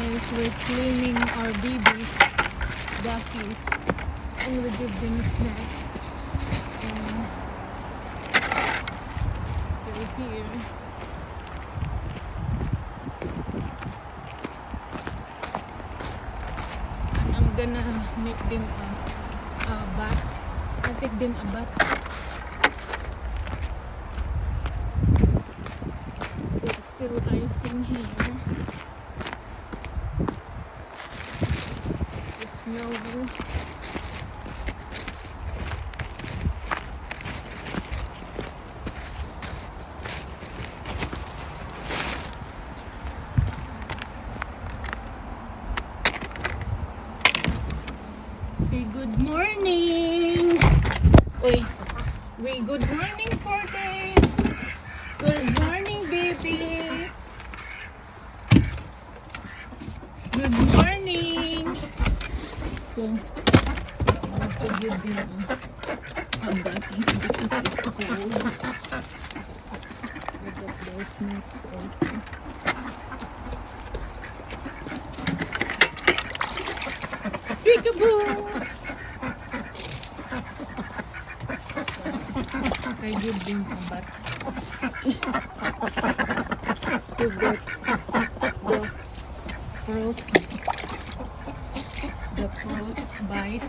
guys, we're cleaning our babies, duckies, and we give them snacks. And they're here. And I'm gonna make them a bath. I'll take them a bath. So it's still icing here. It's snowing. Say good morning. Wait, good morning for them. Good morning, babies. Good morning. So, I have to give them a bath because it's cold. I got their snacks also. Peekaboo! I give them a bath. So that the crows bite.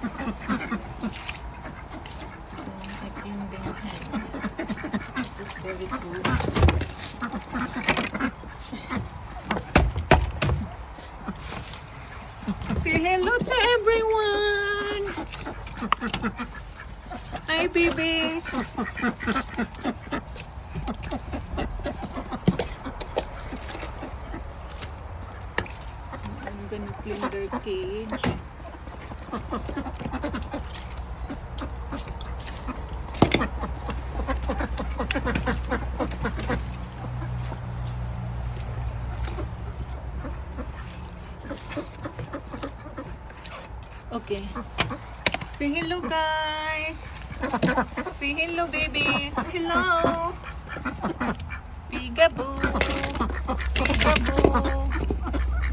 So I clean their hand. It's very cool. Say hello to everyone. Hi, babies. I'm gonna clean their cage. Okay. Say hello, guys. Say hello, babies. Hello. Peekaboo. Peekaboo.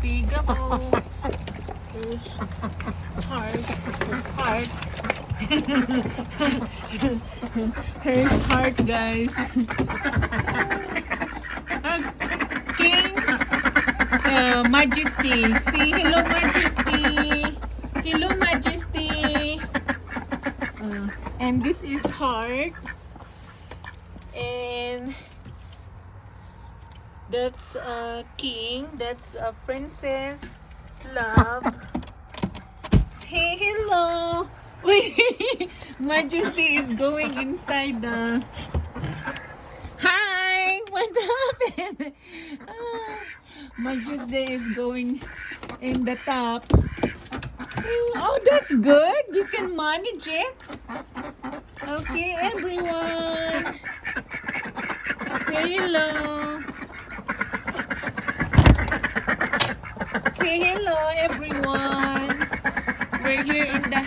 Peekaboo. There's heart. Heart. Here's heart, guys. King. Majesty. Say hello, Majesty. Hello, Majesty. And this is heart. And that's a king. That's a princess. Love. Hey, hello. Wait, Majesty is going inside the. Hi. What happened? Majesty is going in the top. Oh, that's good. You can manage it. Okay, everyone. Say hello. Say hello, everyone. We're here in the